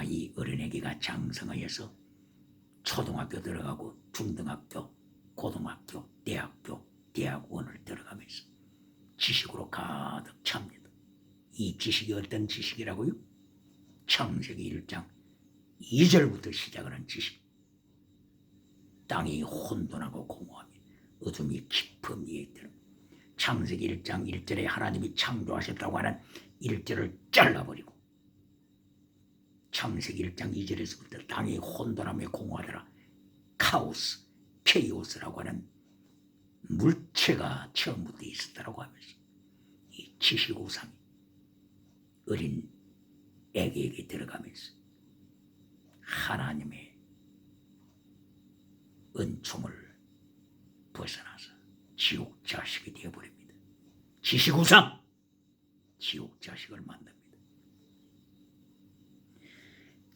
이 어린애기가 장성하여서 초등학교 들어가고 중등학교, 고등학교, 대학교, 대학원을 들어가면서 지식으로 가득 찹니다. 이 지식이 어떤 지식이라고요? 창세기 1장 2절부터 시작하는 지식. 땅이 혼돈하고 공허하며 어둠이 깊은 위에 있더라. 창세기 1장 1절에 하나님이 창조하셨다고 하는 1절을 잘라버리고 창세기 1장 2절에서부터 땅이 혼돈하며 공허하더라. 카오스, 케이오스라고 하는 물체가 처음부터 있었다고 하면서 이 지식우상이 어린 애기에게 들어가면서 하나님의 은총을 벗어나서 지옥 자식이 되어버립니다. 지식우상, 지옥 자식을 만듭니다.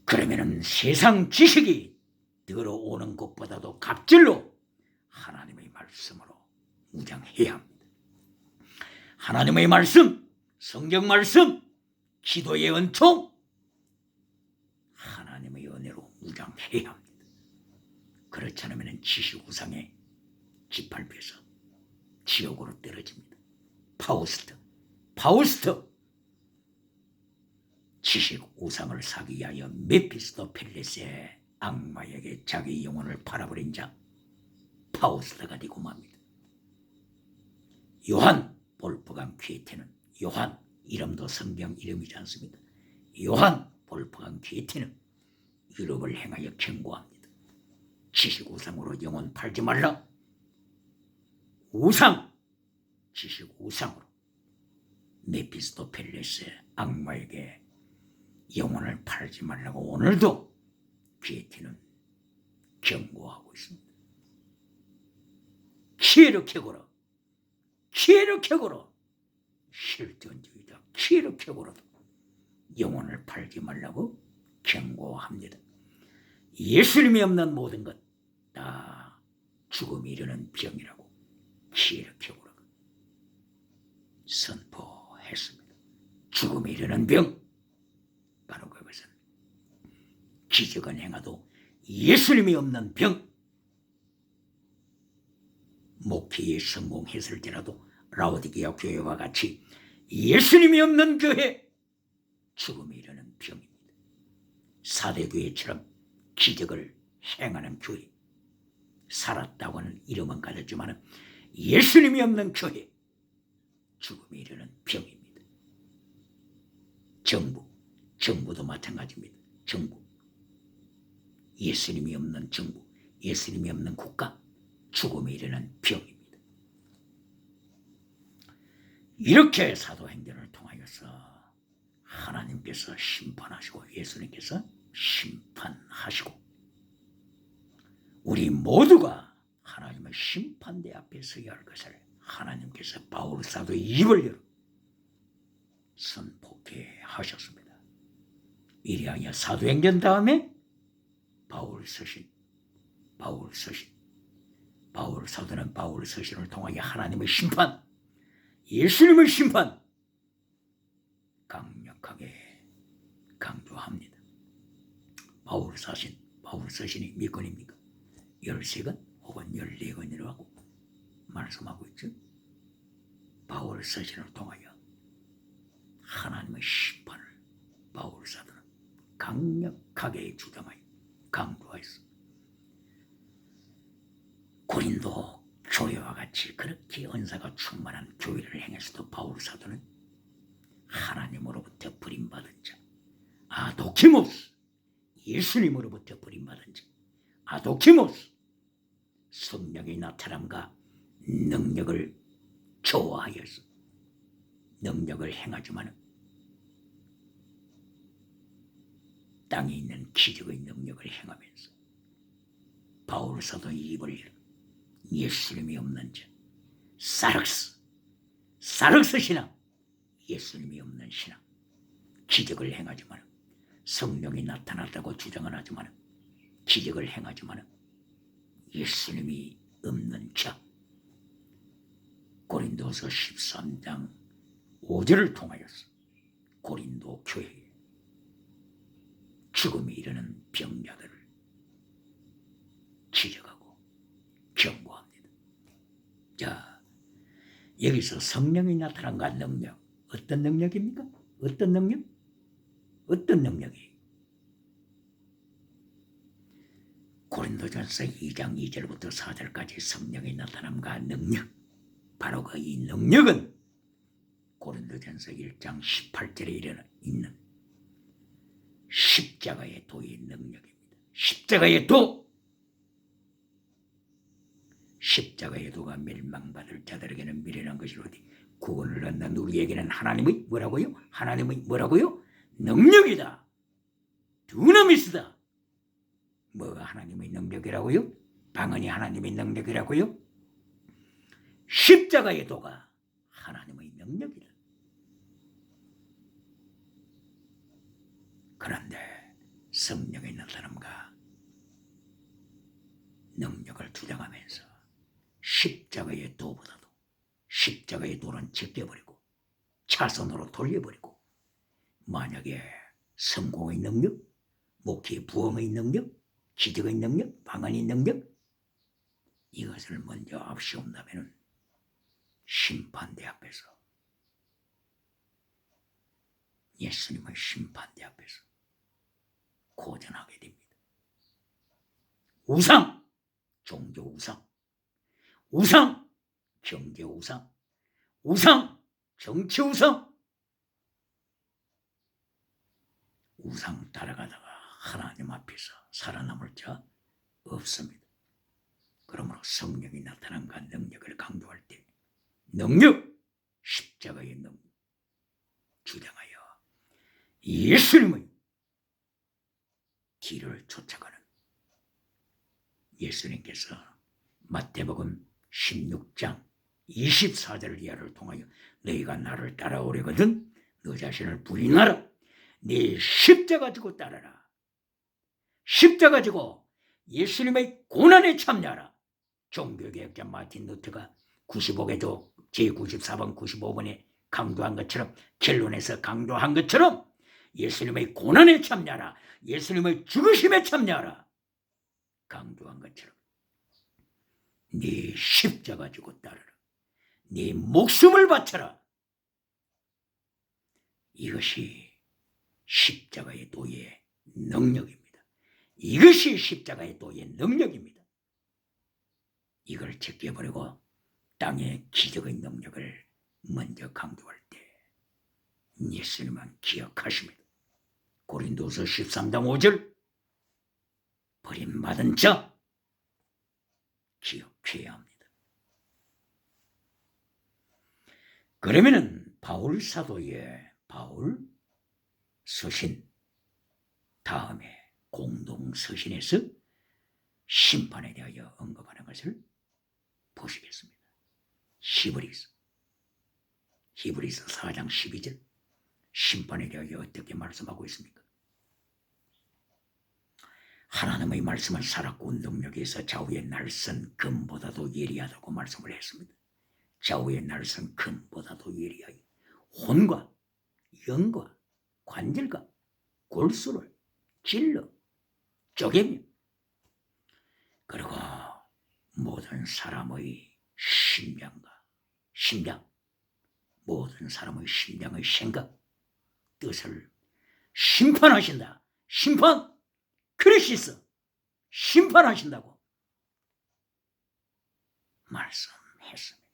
그러면은 세상 지식이 들어오는 것보다도 갑절로 하나님의 말씀으로 무장해야 합니다. 하나님의 말씀, 성경 말씀, 기도의 은총, 하나님의 은혜로 무장해야 합니다. 그렇지 않으면 지식우상에 짓밟혀서 지옥으로 떨어집니다. 파우스트 지식우상을 사기 위하여 메피스토펠레스의 악마에게 자기 영혼을 팔아버린 자 파우스트가 되고 맙니다. 요한 볼프강 퀴에테는, 요한 이름도 성경 이름이지 않습니다. 요한 볼프강 퀴에테는 유럽을 행하여 경고합니다. 지식우상으로 영혼 팔지 말라. 우상, 지식우상으로 메피스토펠레스의 악마에게 영혼을 팔지 말라고 오늘도 퀴에테는 경고하고 있습니다. 키에르케고로, 실존주의자 키에르케고로도 영혼을 팔지 말라고 경고합니다. 예수님이 없는 모든 것 다 죽음이 이르는 병이라고 키에르케고로가 선포했습니다. 죽음이 이르는 병, 바로 그것은 기적은 행하도 예수님이 없는 병. 목회에 성공했을지라도 라오디게아 교회와 같이 예수님이 없는 교회, 죽음이 이르는 병입니다. 사대교회처럼 기적을 행하는 교회, 살았다고는 이름은 가졌지만 예수님이 없는 교회, 죽음이 이르는 병입니다. 정부도 마찬가지입니다. 정부, 예수님이 없는 정부, 예수님이 없는 국가, 죽음이 이르는 병입니다. 이렇게 사도행전을 통하여서 하나님께서 심판하시고 예수님께서 심판하시고 우리 모두가 하나님의 심판대 앞에 서야 할 것을 하나님께서 바울 사도의 입을 열어 선포케 하셨습니다. 이리하여 사도행전 다음에 바울 사도는 바울 서신을 통하여 하나님의 심판, 예수님의 심판 강력하게 강조합니다. 바울 서신이 몇 권입니까? 13권 혹은 14권이라고 말씀하고 있죠. 바울 서신을 통하여 하나님의 심판을 바울 사도는 강력하게 주장하여 강조하였습니다. 고린도 교회와 같이 그렇게 은사가 충만한 교회를 행해서도 바울 사도는 하나님으로부터 버림받은 자, 아도키모스, 예수님으로부터 버림받은 자, 아도키모스, 성령의 나타남과 능력을 좋아하여서 능력을 행하지만 땅에 있는 기적의 능력을 행하면서 바울 사도의 입을 열어 예수님이 없는 자, 사륵스 신앙, 예수님이 없는 신앙, 기적을 행하지만 성령이 나타났다고 주장을 하지만 기적을 행하지만 예수님이 없는 자, 고린도서 13장 5절을 통하여서 고린도 교회에 죽음에 이르는 병자들을 지적하고 경고합니다. 자, 여기서 성령이 나타난과 능력, 어떤 능력입니까? 어떤 능력? 어떤 능력이? 고린도전서 2장 2절부터 4절까지 성령이 나타남과 능력, 바로 그 이 능력은 고린도전서 1장 18절에 있는 십자가의 도의 능력입니다. 십자가의 도! 십자가의 도가 멸망받을 자들에게는 미련한 것이로되 구원을 얻는 우리에게는 하나님의 뭐라고요? 하나님의 뭐라고요? 능력이다. 두나미스다. 뭐가 하나님의 능력이라고요? 방언이 하나님의 능력이라고요? 십자가의 도가 하나님의 능력이다. 그런데 성령의 나타남과 능력을 주장하면서 십자가의 도보다도 십자가의 도는 제껴버리고 차선으로 돌려버리고 만약에 성공의 능력, 목회 부흥의 능력, 기적의 능력, 방언의 능력 이것을 먼저 앞세운다면 심판대 앞에서 예수님의 심판대 앞에서 고전하게 됩니다. 우상, 종교 우상, 우상, 경제 우상, 우상, 정치 우상, 우상 따라가다가 하나님 앞에서 살아남을 자 없습니다. 그러므로 성령이 나타난과 능력을 강조할 때 능력, 십자가의 능력 주장하여 예수님의 길을 쫓아가는 예수님께서 마태복음 16장 24절 이하를 통하여 너희가 나를 따라오려거든 너 자신을 부인하라. 네 십자가 지고 따라라. 십자가 지고 예수님의 고난에 참여하라. 종교개혁자 마틴 루터가 95개조 제94번 95번에 강조한 것처럼 결론에서 강조한 것처럼 예수님의 고난에 참여하라. 예수님의 죽으심에 참여하라. 강조한 것처럼 네 십자가 지고 따르라. 네 목숨을 바쳐라. 이것이 십자가의 도의 능력입니다. 이것이 십자가의 도의 능력입니다. 이걸 제껴버리고 땅의 기적의 능력을 먼저 강조할 때 예수님만 기억하십니다. 고린도서 13장 5절 버림받은 자 기억해야 합니다. 그러면은 바울 사도의 바울 서신 다음에 공동 서신에서 심판에 대하여 언급하는 것을 보시겠습니다. 히브리서 4장 12절 심판에 대하여 어떻게 말씀하고 있습니까? 하나님의 말씀은 살았고 능력이 있어 좌우의 날선 금보다도 예리하다고 말씀을 했습니다. 좌우의 날선 금보다도 예리하여 혼과 영과 관절과 골수를 찔러 쪼개며 그리고 모든 사람의 심장 모든 사람의 심장의 생각 뜻을 심판하신다. 심판 크리시스 심판하신다고 말씀했습니다.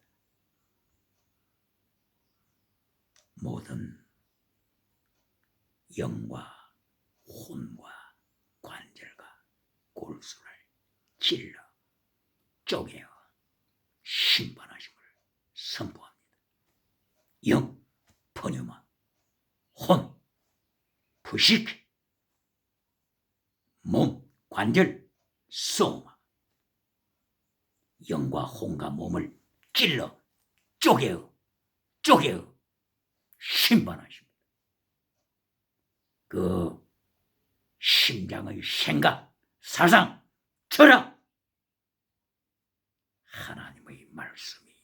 모든 영과 혼과 관절과 골수를 찔러 쪼개어 심판하심을 선포합니다. 영, 포뇨마, 혼, 부식, 몸, 관절, 소마 영과 혼과 몸을 찔러 쪼개어 심판하십니다. 그 심장의 생각, 사상, 철학 하나님의 말씀이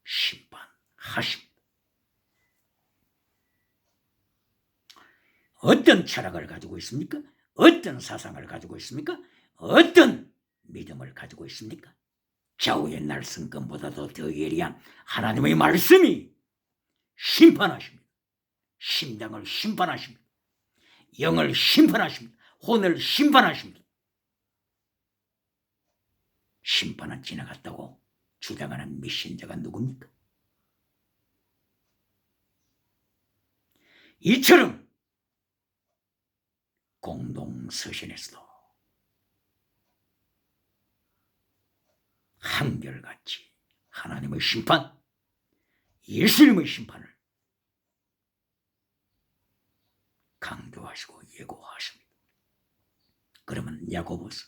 심판하십니다. 어떤 철학을 가지고 있습니까? 어떤 사상을 가지고 있습니까? 어떤 믿음을 가지고 있습니까? 좌우의 날성권보다도 더 예리한 하나님의 말씀이 심판하십니다. 심장을 심판하십니다. 영을 심판하십니다. 혼을 심판하십니다. 심판은 지나갔다고 주장하는 미신자가 누굽니까? 이처럼 공동서신에서도 한결같이 하나님의 심판, 예수님의 심판을 강조하시고 예고하십니다. 그러면 야고보서,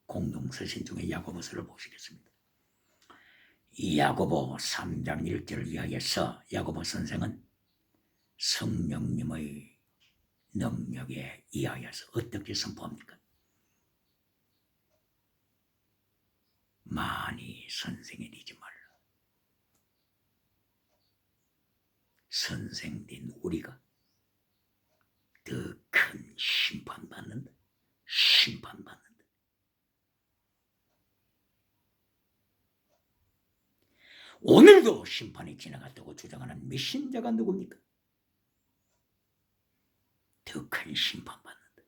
공동서신 중에 야고보서를 보시겠습니다. 이 야고보 3장 1절 이하에서 야고보 선생은 성령님의 능력에 의하여서 어떻게 선포합니까? 많이 선생이되지 말라. 선생된 우리가 더 큰 심판받는다. 심판받는다. 오늘도 심판이 지나갔다고 주장하는 미신자가 누굽니까? 더 큰 심판받는다.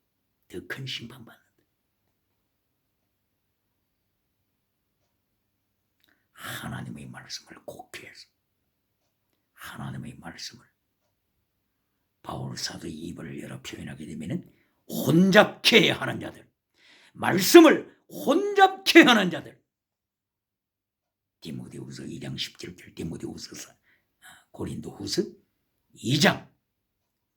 더 큰 심판받는다. 하나님의 말씀을 곡해해서 하나님의 말씀을 바울 사도의 입을 열어 표현하게 되면 혼잡케 하는 자들, 말씀을 혼잡케 하는 자들, 디모데후서 2장 17절, 디모데후서 고린도후서 2장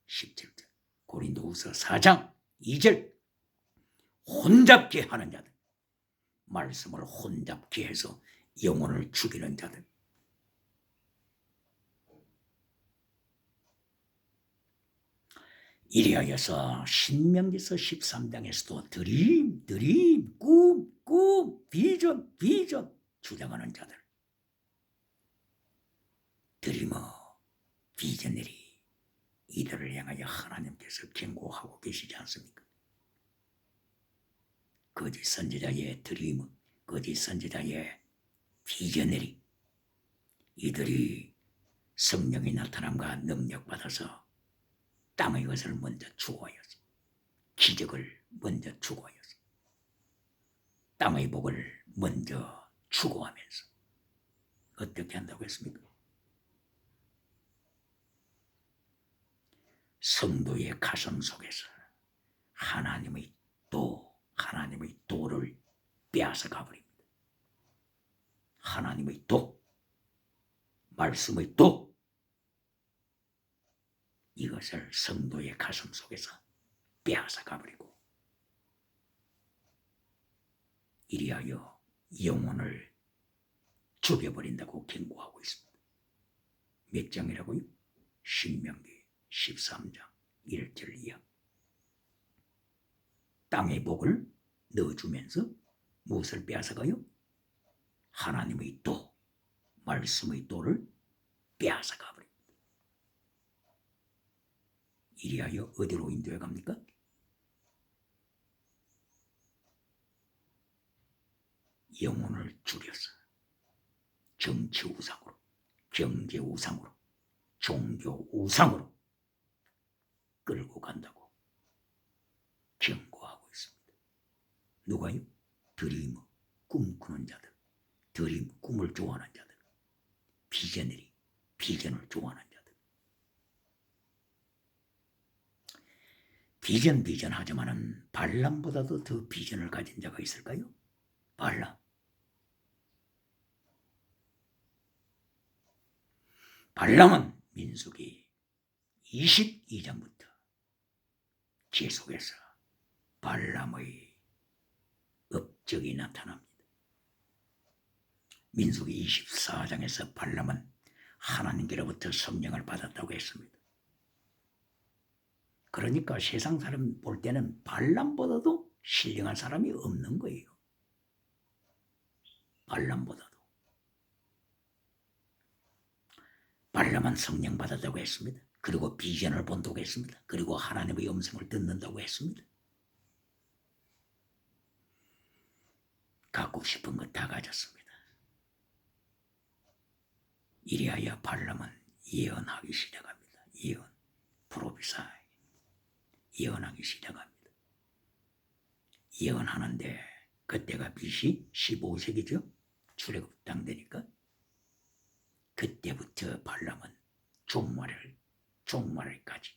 17절, 고린도후서 4장 2절, 혼잡케 하는 자들, 말씀을 혼잡케 해서 영혼을 죽이는 자들, 이리하여서 신명기서 13장에서도 드림, 꿈, 비전 주장하는 자들, 드리머, 비전들이 이들을 향하여 하나님께서 경고하고 계시지 않습니까? 거짓 선지자의 드리머, 거짓 선지자의 비전들이 이들이 성령의 나타남과 능력받아서 땅의 것을 먼저 추구하여서 기적을 먼저 추구하여서 땅의 복을 먼저 추구하면서 어떻게 한다고 했습니까? 성도의 가슴 속에서 하나님의 도를 빼앗아 가버립니다. 하나님의 도, 말씀의 도, 이것을 성도의 가슴 속에서 빼앗아 가버리고 이리하여 영혼을 죽여버린다고 경고하고 있습니다. 몇 장이라고요? 신명기 13장 1절 이하. 땅의 복을 넣어주면서 무엇을 빼앗아가요? 하나님의 도, 말씀의 도를 빼앗아가 버립니다. 이리하여 어디로 인도해 갑니까? 영혼을 죽여서 정치 우상으로, 경제 우상으로, 종교 우상으로 끌고 간다고 경고하고 있습니다. 누가요? 드리머, 꿈꾸는 자들, 드림, 꿈을 좋아하는 자들, 비전들이 비전을 좋아하는 자들. 비전 하지만은 발람보다도 더 비전을 가진 자가 있을까요? 발람은 민수기 22장부터 계속해서 발람의 업적이 나타납니다. 민수기 24장에서 발람은 하나님께로부터 성령을 받았다고 했습니다. 그러니까 세상 사람 볼 때는 발람보다도 신령한 사람이 없는 거예요. 발람보다도. 발람은 성령 받았다고 했습니다. 그리고 비전을 본다고 했습니다. 그리고 하나님의 음성을 듣는다고 했습니다. 갖고 싶은 것 다 가졌습니다. 이리하여 발람은 예언하기 시작합니다. 예언, 프로피사이, 예언하기 시작합니다. 예언하는데 그때가 BC 15세기죠. 출애굽당 되니까 그때부터 발람은 종말을까지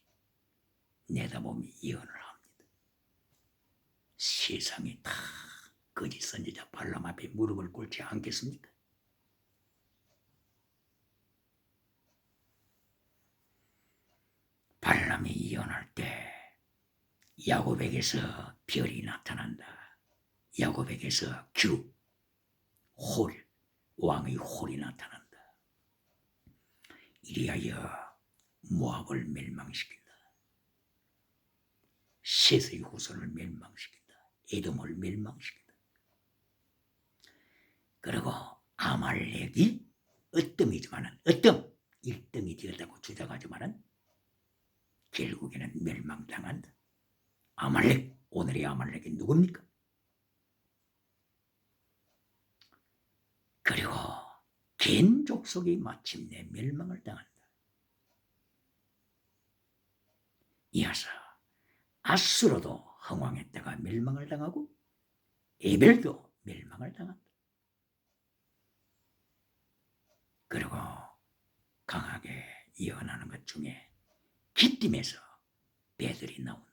내다보며 예언을 합니다. 세상이 다 거짓 선지자 발람 앞에 무릎을 꿇지 않겠습니까? 발람이 예언할 때 야곱에게서 별이 나타난다. 야곱에게서 왕의 홀이 나타난다. 이리하여 모압을 멸망시킨다. 셋의 후손을 멸망시킨다. 에돔을 멸망시킨다. 그리고 아말렉이 어뜸이지만은 1등이 되었다고 주장하지만은 결국에는 멸망당한다. 아말렉, 오늘의 아말렉이 누굽니까? 그리고 겐 족속이 마침내 멸망을 당한다. 이어서 아수르도 흥왕했다가 멸망을 당하고 에벨도 멸망을 당한다. 그리고 강하게 예언하는 것 중에 기띔에서 배들이 나온다.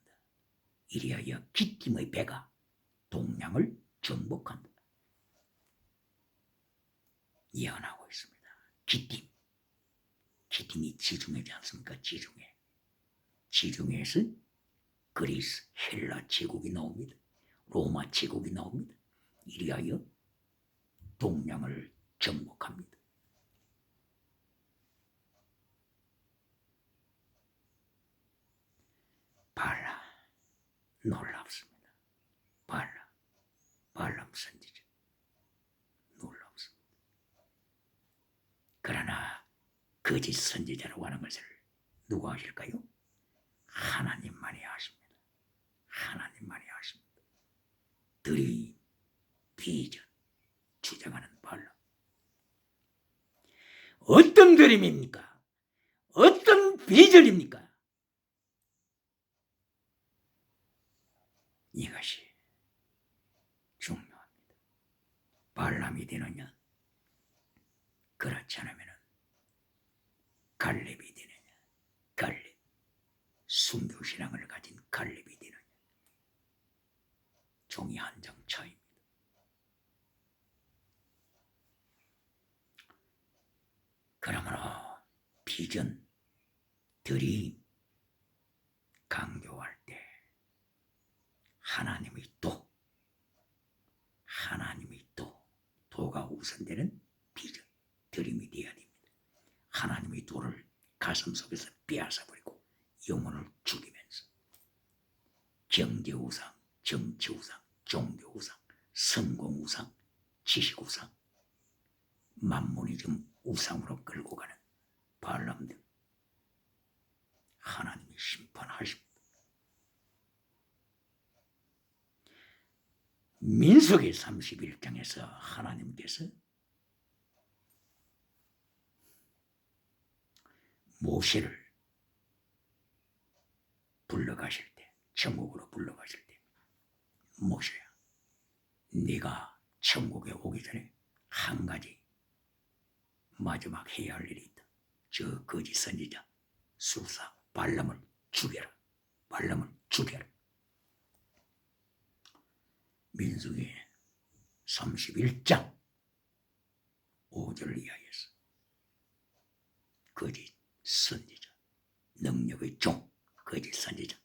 이리하여 기띔의 배가 동양을 정복한다. 예언하고 있습니다. 기띔이 지중해지 않습니까? 지중해에서 그리스, 헬라 제국이 나옵니다. 로마 제국이 나옵니다. 이리하여 동양을 정복합니다. 발람, 놀랍습니다. 발람 선지자, 놀랍습니다. 그러나 거짓 선지자라고 하는 것을 누가 하실까요? 하나님만이 하십니다. 하나님만이 하십니다. 들이 비전 주장하는 발람. 어떤 그림입니까? 어떤 비전입니까? 이것이 중요합니다. 발람이 되느냐, 그렇지 않으면 갈렙이 되느냐, 순교신앙을 가진 갈렙이 되느냐, 종이 한 장 차이입니다. 그러므로 비전, 들이 강조할 때 하나님의 도가 우선되는 비전, 드림이 되어야 됩니다. 하나님의 도를 가슴 속에서 빼앗아버리고 영혼을 죽이면서 경제우상, 정치우상, 종교우상, 성공우상, 지식우상, 만모니즘 우상으로 끌고 가는 발람들, 하나님이 심판하십니다. 민수기 31장에서 하나님께서 모세를 불러가실 때, 천국으로 불러가실 때, 모세야, 네가 천국에 오기 전에 한 가지 마지막 해야 할 일이 있다. 저 거짓 선지자 수사 발람을 죽여라. 민수기 31장 5절 이하에서 거짓 선지자, 능력의 종, 거짓 선지자,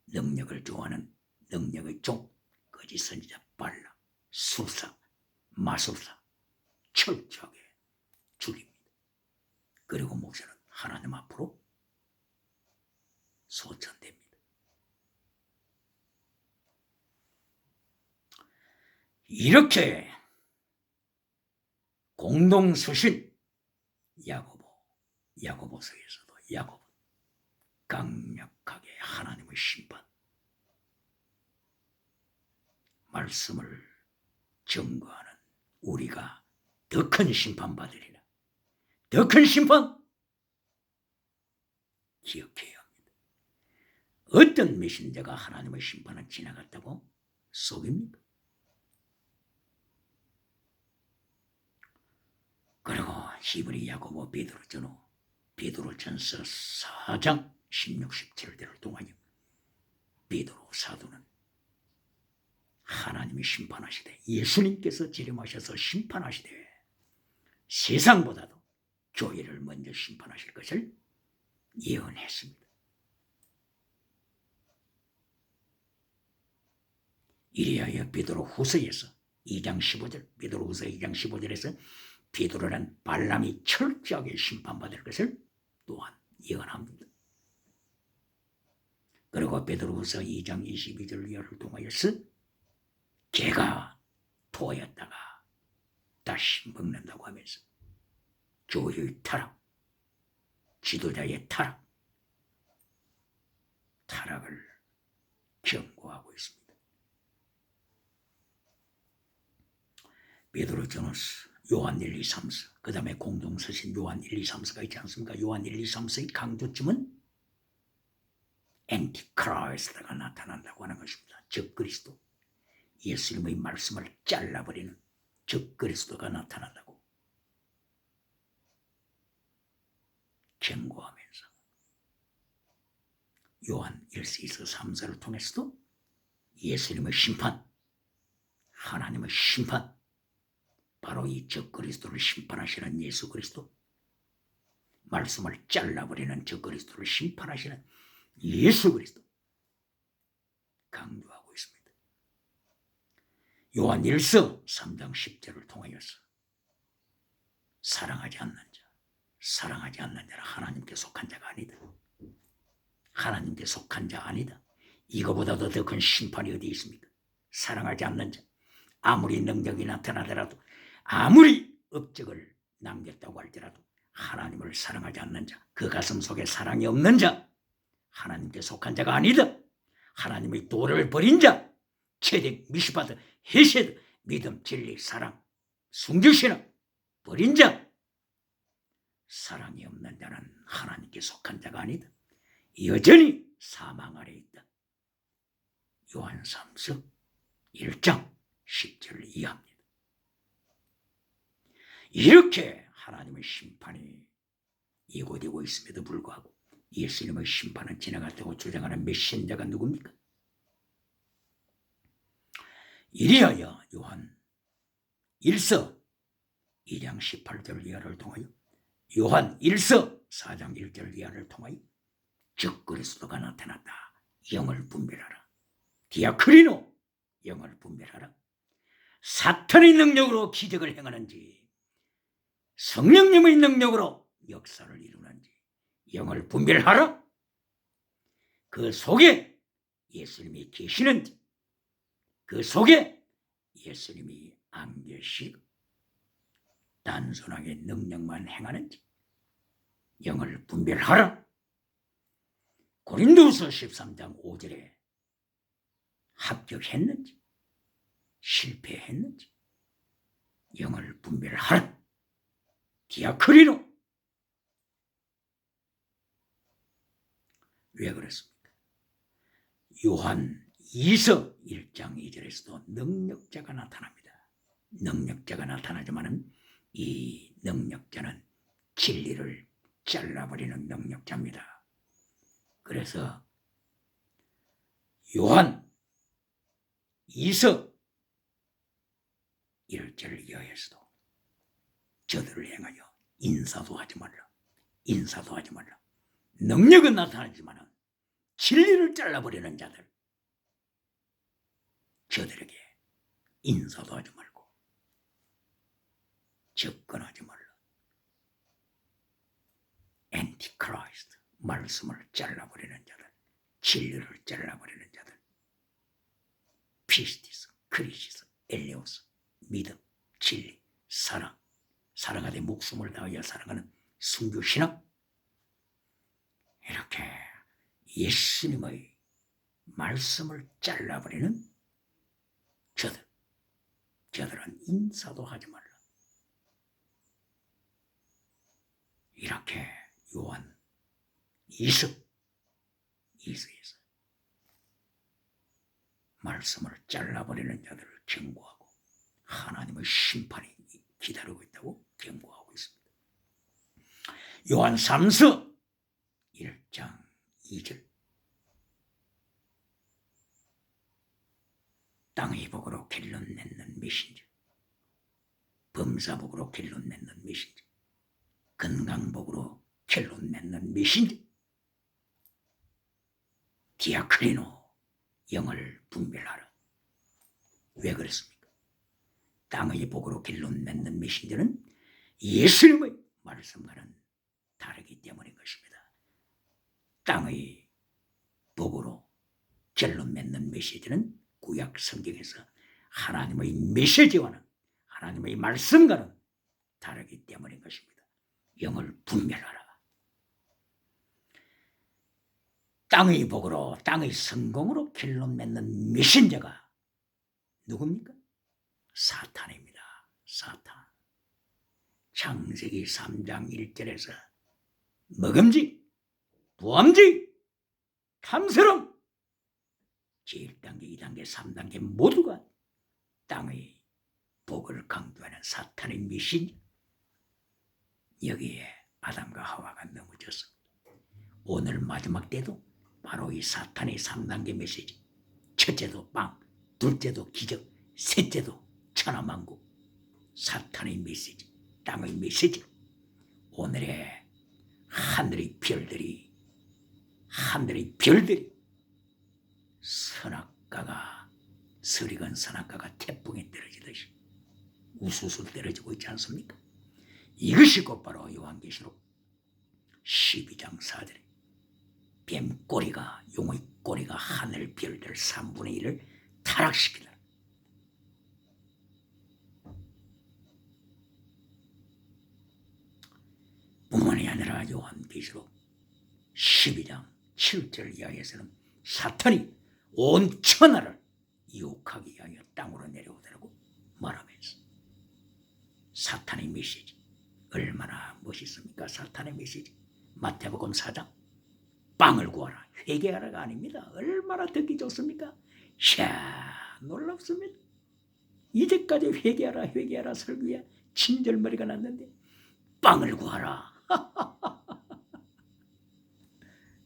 능력을 좋아하는 능력의 종, 거짓 선지자 발람, 수사, 마술사 철저하게 죽입니다. 그리고 모세는 하나님 앞으로 소천됩니다. 이렇게 공동서신 야고보서에서도 야곱은 강력하게 하나님의 심판, 말씀을 증거하는 우리가 더 큰 심판 받으리라. 더 큰 심판 기억해야 합니다. 어떤 메신저가 하나님의 심판을 지나갔다고 속입니까? 그리고 히브리, 야고보, 베드로전서 4장 16, 17절을 통하여 베드로 사도는 하나님이 심판하시되, 예수님께서 재림하셔서 심판하시되 세상보다도 교회를 먼저 심판하실 것을 예언했습니다. 이리하여 베드로후서에서 2장 15절, 베드로후서 2장 15절에서 베드로는 발람이 철저하게 심판받을 것을 또한 예언합니다. 그리고 베드로후서 2장 22절을 통하여서 개가 토하였다가 다시 먹는다고 하면서 교회의 타락, 지도자의 타락을 경고하고 있습니다. 베드로전서, 요한 1, 2, 3서, 그 다음에 공동서신 요한 1, 2, 3서가 있지 않습니까? 요한 1, 2, 3서의 강조점은 엔티크라이스트가 나타난다고 하는 것입니다. 적그리스도, 예수님의 말씀을 잘라버리는 적그리스도가 나타난다고 경고하면서 요한 1서, 2서, 3서를 통해서도 예수님의 심판, 하나님의 심판, 바로 이 적그리스도를 심판하시는 예수 그리스도, 말씀을 잘라버리는 적그리스도를 심판하시는 예수 그리스도 강조하고 있습니다. 요한 1서 3장 10절을 통하여서 사랑하지 않는 자는 하나님께 속한 자가 아니다. 하나님께 속한 자 아니다. 이거보다도 더 큰 심판이 어디 있습니까? 사랑하지 않는 자, 아무리 능력이 나타나더라도, 아무리 업적을 남겼다고 할지라도 하나님을 사랑하지 않는 자, 그 가슴 속에 사랑이 없는 자, 하나님께 속한 자가 아니다. 하나님의 도를 버린 자, 체득, 미시바드, 헤세드, 믿음, 진리, 사랑, 순교신앙 버린 자, 사랑이 없는 자는 하나님께 속한 자가 아니다. 여전히 사망 아래 있다. 요한 3서 1장 10절을 이해합니다. 이렇게 하나님의 심판이 예고되고 있음에도 불구하고 예수님의 심판은 지나갔다고 주장하는 메신저가 누굽니까? 이리하여 요한 1서 2장 18절 이하를 통하여, 요한 1서 4장 1절 이하를 통하여 적그리스도가 나타났다. 영을 분별하라. 디아크리노, 영을 분별하라. 사탄의 능력으로 기적을 행하는지 성령님의 능력으로 역사를 이루는지 영을 분별하라. 그 속에 예수님이 계시는지, 그 속에 예수님이 안 계시고 단순하게 능력만 행하는지 영을 분별하라. 고린도후서 13장 5절에 합격했는지 실패했는지 영을 분별하라. 디아크리노. 왜 그렇습니까? 요한 2서 1장 2절에서도 능력자가 나타납니다. 능력자가 나타나지만은 이 능력자는 진리를 잘라버리는 능력자입니다. 그래서 요한 2서 1절 이하에서도 저들을 향하여 인사도 하지 말라. 능력은 나타나지만 진리를 잘라버리는 자들, 저들에게 인사도 하지 말고 접근하지 말라. 엔티크라이스트, 말씀을 잘라버리는 자들, 진리를 잘라버리는 자들, 피스티스, 크리시스, 엘레오스, 믿음, 진리, 사랑, 사랑하되 목숨을 다하여 사랑하는 순교신앙, 이렇게 예수님의 말씀을 잘라버리는 저들은 인사도 하지 말라. 이렇게 요한 이서에서 말씀을 잘라버리는 자들을 경고하고 하나님의 심판이 기다리고 있다고 경고하고 있습니다. 요한 3서 1장 2절 땅의 복으로 결론 맺는 메신저, 범사복으로 결론 맺는 메신저, 건강복으로 결론 맺는 메신저, 디아크리노 영을 분별하라. 왜 그렇습니까? 땅의 복으로 결론 맺는 메신저는 예수님의 말씀과는 다르기 때문인 것입니다. 땅의 복으로 결론 맺는 메시지는 구약 성경에서 하나님의 메시지와는 하나님의 말씀과는 다르기 때문인 것입니다. 영을 분별하라. 땅의 복으로 땅의 성공으로 결론 맺는 메신저가 누굽니까? 사탄입니다. 사탄. 창세기 3장 1절에서 먹음직, 부함직, 탐스럼 제1단계, 2단계, 3단계 모두가 땅의 복을 강조하는 사탄의 메신저. 여기에 아담과 하와가 넘어졌습니다. 오늘 마지막 때도 바로 이 사탄의 3단계 메시지. 첫째도 빵, 둘째도 기적, 셋째도 천하만국. 사탄의 메시지, 땅의 메시지. 오늘의 하늘의 별들이 선악과가 서리건 선악과가 태풍에 떨어지듯이 우수수 떨어지고 있지 않습니까? 이것이 곧바로 요한계시록 12장 4절에 뱀꼬리가, 용의 꼬리가 하늘 별들 3분의 1을 타락시키다. 뿐만이 아니라 요한계시록 12장 7절 이하에서는 사탄이 온 천하를 유혹하기 위하여 땅으로 내려오더라고 말하면서 사탄의 메시지 얼마나 멋있습니까? 사탄의 메시지 마태복음 4장 빵을 구하라 회개하라가 아닙니다. 얼마나 듣기 좋습니까? 이야 놀랍습니다. 이제까지 회개하라 설교에 친절머리가 났는데 빵을 구하라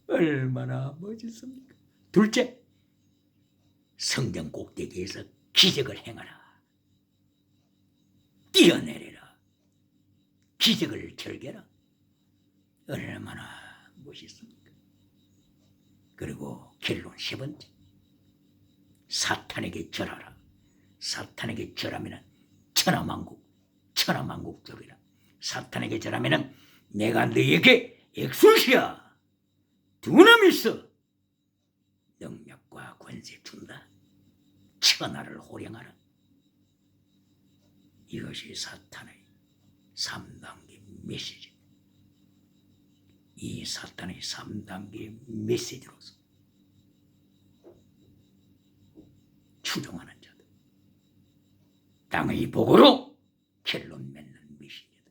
얼마나 멋있습니까? 둘째, 성경 꼭대기에서 기적을 행하라. 뛰어내려라. 기적을 절개라. 얼마나 멋있습니까? 그리고 결론 세 번째, 사탄에게 절하라. 사탄에게 절하면 천하만국 절이라. 사탄에게 절하면 내가 너에게 엑소시아 두나미스 능력과 권세 준다. 천하를 호령하라. 이것이 사탄의 3단계 메시지. 이 사탄의 3단계 메시지로서 추종하는 자들, 땅의 복으로 결론 맺는 메시지들,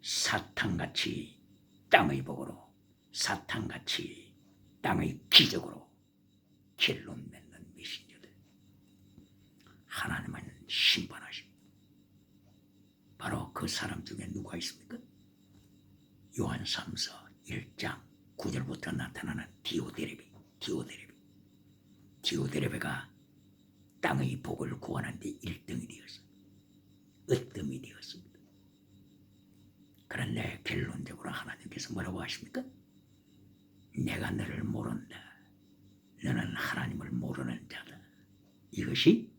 사탄같이 땅의 복으로, 사탄같이 땅의 기적으로 결론 맺는 메신저들, 하나님은 심판하십니다. 바로 그 사람 중에 누가 있습니까? 요한 3서 1장 9절부터 나타나는 디오데레베가 땅의 복을 구하는 데 1등이 되었습니다. 으뜸이 되었습니다. 그런데 결론적으로 하나님께서 뭐라고 하십니까? 내가 너를 모른다. 너는 하나님을 모르는 자다. 이것이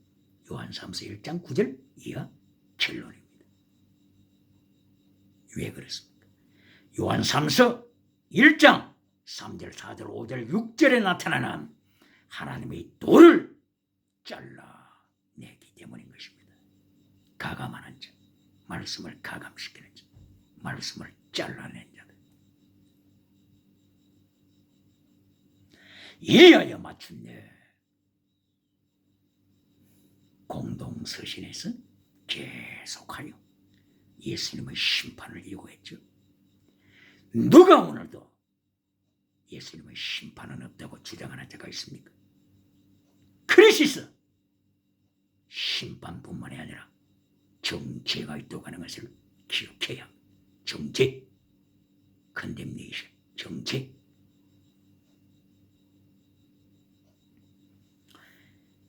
요한 3서 1장 9절 이하 결론입니다. 왜 그렇습니까? 요한 3서 1장 3절, 4절, 5절, 6절에 나타나는 하나님의 도를 잘라내기 때문인 것입니다. 가감하는 자, 말씀을 가감시키는 자, 말씀을 잘라낸 자들. 이리하여 마침내 공동서신에서 계속하여 예수님의 심판을 예고했죠. 누가 오늘도 예수님의 심판은 없다고 주장하는 자가 있습니까? 크리스스 심판뿐만이 아니라 정죄가 있다고 하는 것을 기억해야. 정죄, 컨뎀네이션, 정죄.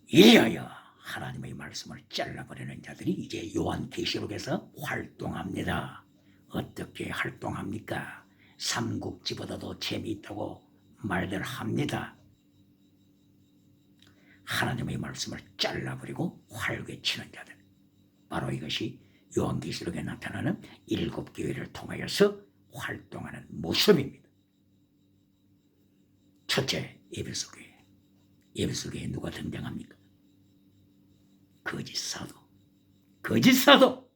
이하여 하나님의 말씀을 잘라버리는 자들이 이제 요한계시록에서 활동합니다. 어떻게 활동합니까? 삼국지보다도 재미있다고 말들 합니다. 하나님의 말씀을 잘라버리고 활개치는 자들, 바로 이것이 요한계시록에 나타나는 7교회를 통하여서 활동하는 모습입니다. 첫째, 에베소 교회. 에베소 교회에 누가 등장합니까? 거짓 사도, 거짓 사도.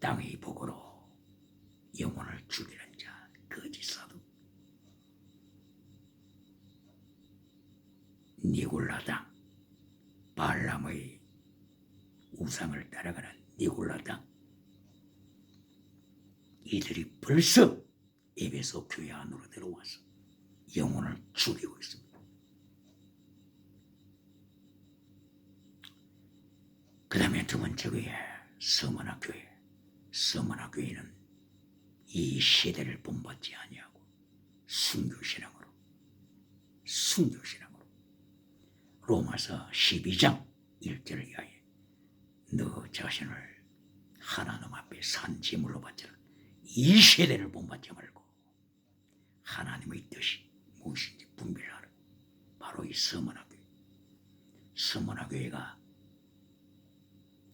땅의 복으로 영혼을 죽이는 자, 거짓 사도. 니골라당, 발람의 우상을 따라가는 니골라당, 이들이 벌써 에베소 교회 안으로 들어와서 영혼을 죽이고 있습니다. 그 다음에 두 번째 교회, 서머나 교회. 서머나 교회는 이 시대를 본받지 아니하고 순교신앙으로 로마서 12장 1절을 위하여 너 자신을 하나님 앞에 산 제물로 바치라. 이 세대를 본받지 말고 하나님의 뜻이 무엇인지 분별하라. 바로 이 서머나 교회. 서머나 교회가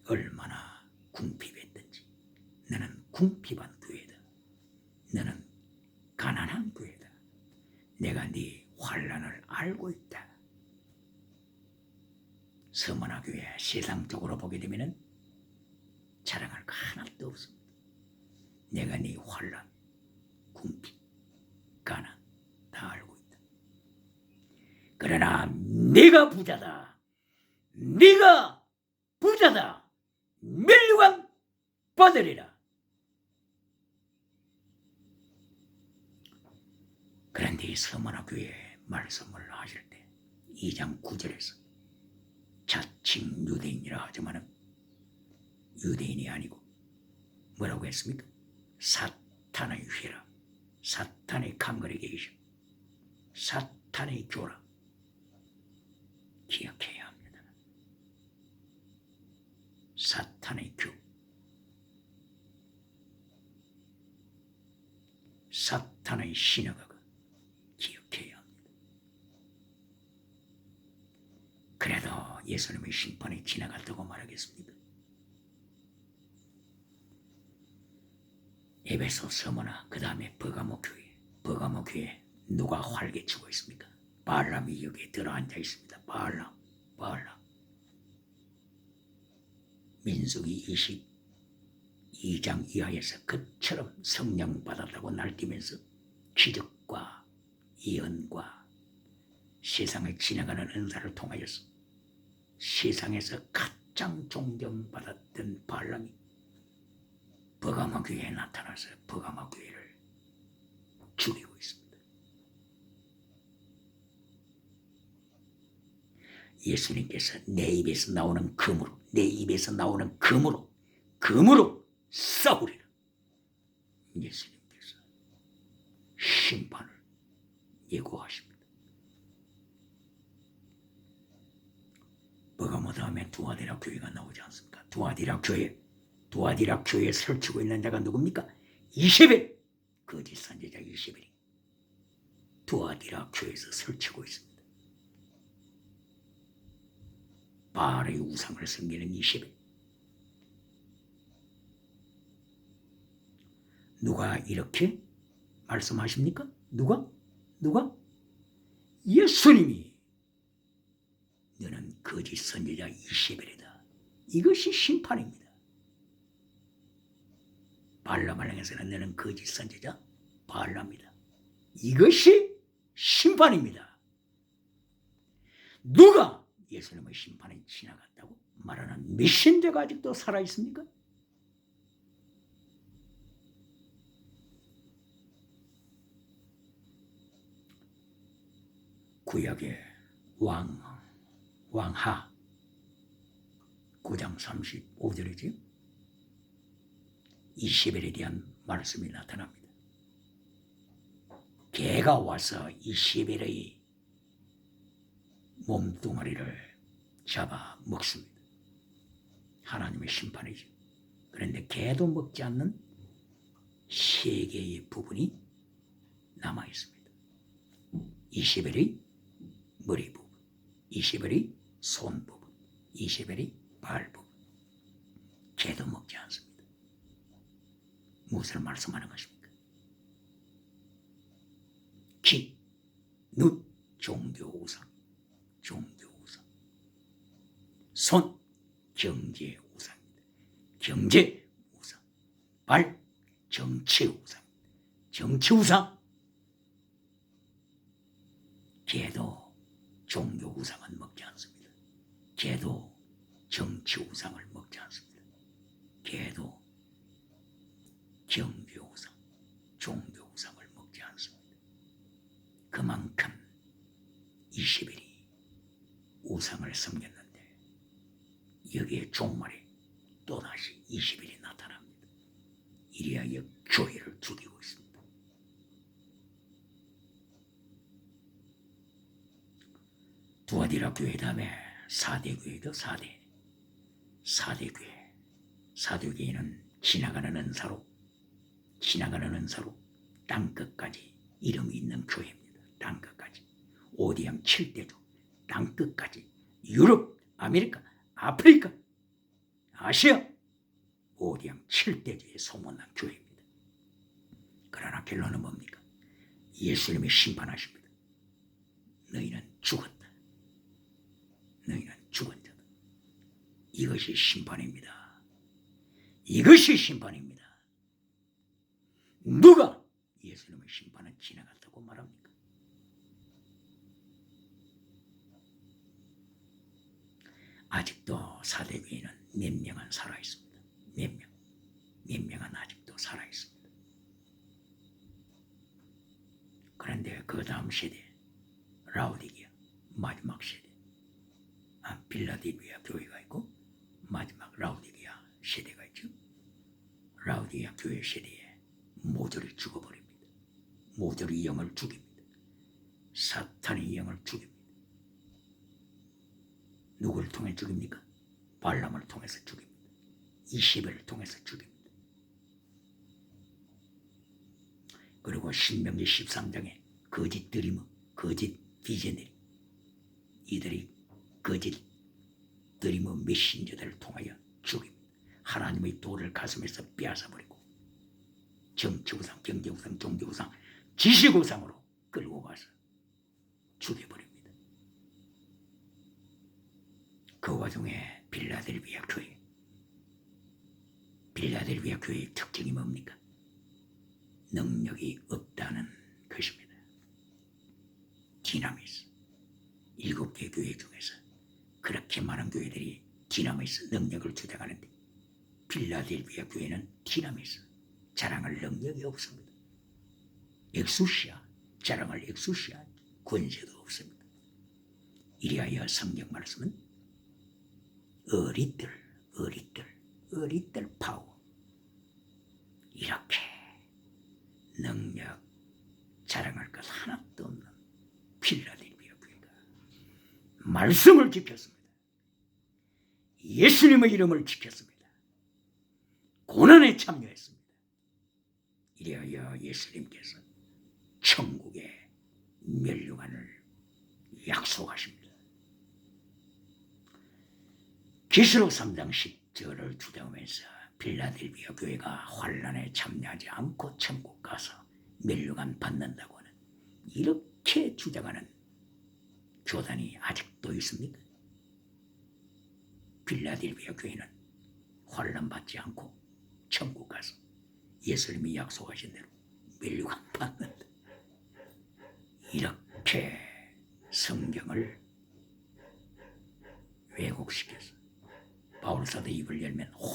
얼마나 궁핍했던지. 너는 궁핍한 교회다. 너는 가난한 교회다. 내가 네 환난을 알고 있다. 서머나 교회 세상적으로 보게 되면 자랑할 거 하나도 없습니다. 내가 네 환난, 궁핍, 가난 다 알고 있다. 그러나 네가 부자다. 네가 부자다. 멸류관 받으리라. 그런데 이 서머나 교회 말씀을 하실 때 2장 9절에서 자칭 유대인이라 하지만은 유대인이 아니고 뭐라고 했습니까? 사탄의 회라, 사탄의 감거리게이션, 사탄의 교라. 기억해야 합니다. 사탄의 교, 사탄의 시너가가 기억해야 합니다. 그래도 예수님의 심판이 지나갔다고 말하겠습니다. 에베소, 서머나, 그 다음에 버가모 교회. 버가모 교회 누가 활개치고 있습니까? 발람이 여기에 들어앉아 있습니다. 발람. 민수기 22장 이하에서 그처럼 성령 받았다고 날뛰면서 기적과 예언과 세상을 지나가는 은사를 통하여서 세상에서 가장 존경받았던 발람이 버가모 교회에 나타나서 버가모 교회를 죽이고 있습니다. 예수님께서 내 입에서 나오는 금으로 싸우리라. 예수님께서 심판을 예고하십니다. 버가모 다음에 두아디라 교회가 나오지 않습니까? 두아디라 교회에 설치고 있는 자가 누굽니까? 이세벨, 거짓 선지자 이세벨이 두아디라 교회에서 설치고 있습니다. 바알의 우상을 섬기는 이세벨. 누가 이렇게 말씀하십니까? 누가? 예수님이 너는 거짓 선지자 이세벨이다. 이것이 심판입니다. 발람을 향해서는 너는 거짓 선지자 발람이다. 이것이 심판입니다. 누가 예수님의 심판이 지나갔다고 말하는 메신저가 아직도 살아있습니까? 구약의 왕하 9장 35절이지 이세벨에 대한 말씀이 나타납니다. 개가 와서 이세벨의 몸뚱아리를 잡아 먹습니다. 하나님의 심판이죠. 그런데 개도 먹지 않는 세 개의 부분이 남아 있습니다. 이세벨의 머리 부분, 이세벨의 손 부분, 이세벨의 발 부분. 개도 먹지 않습니다. 무엇을 말씀하는 것입니까? 기, 눈, 종교 우상, 종교 우상. 손, 경제 우상입니다. 경제 우상. 발, 정치 우상. 정치 우상. 개도 종교 우상은 먹지 않습니다. 개도 정치 우상을 먹지 않습니다. 개도 경제 우상, 종교 우상을 먹지 않습니다. 그만큼 이세벨이 우상을 섬겼는데 여기에 종말에 또다시 이세벨이 나타납니다. 이리하여 교회를 죽이고 있습니다. 두아디라 교회 다음에 4대 교회도 4대 교회. 4대 교회는 지나가는 은사로 땅끝까지 이름이 있는 교회입니다. 땅끝까지. 오디양 7대조 땅끝까지 유럽, 아메리카, 아프리카, 아시아 오디양 7대조에 소문난 교회입니다. 그러나 결론은 뭡니까? 예수님이 심판하십니다. 너희는 죽었다. 너희는 죽은 자다. 이것이 심판입니다. 이것이 심판입니다. 누가 예수님의 심판은 지나갔다고 말합니까? 아직도 사대교회는 몇 명은 살아있습니다. 몇 명은 아직도 살아있습니다. 그런데 그 다음 세대 라오디게아 마지막 세대 빌라델비아 교회가 있고 마지막 라오디게아 세대가 있죠. 라오디게아 교회 세대에 모조리 죽어버립니다. 모조리 영을 죽입니다. 사탄의 영을 죽입니다. 누구를 통해 죽입니까? 발람을 통해서 죽입니다. 이세벨을 통해서 죽입니다. 그리고 신명기 13장에 거짓 드리머, 거짓 비전들이 이들이 거짓 드리머 메신저들을 통하여 죽입니다. 하나님의 도를 가슴에서 빼앗아버리고 정치우상, 경제우상, 종교우상, 지식우상으로 끌고 가서 죽여버립니다. 그 와중에 빌라델비아 교회의 특징이 뭡니까? 능력이 없다는 것입니다. 디나미스. 7개 교회 중에서 그렇게 많은 교회들이 디나미스 능력을 주장하는데 빌라델비아 교회는 디나미스 자랑할 능력이 없습니다. 엑수시아 자랑할 엑수시아 권세도 없습니다. 이리하여 성경 말씀은 어리들 파워 이렇게 능력 자랑할 것 하나도 없는 빌라델비아 교회가 말씀을 지켰습니다. 예수님의 이름을 지켰습니다. 고난에 참여했습니다. 이리하여 예수님께서 천국의 멸류관을 약속하십니다. 계시록 3장 10절을 주장하면서 빌라델비아 교회가 환난에 참여하지 않고 천국 가서 멸류관 받는다고 하는 이렇게 주장하는 교단이 아직도 있습니까? 빌라델비아 교회는 환난 받지 않고 천국 가서 예수님이 약속하신 대로 멸류관 받는다. 이렇게 성경을 왜곡시켰어. 바울 사도 입을 열면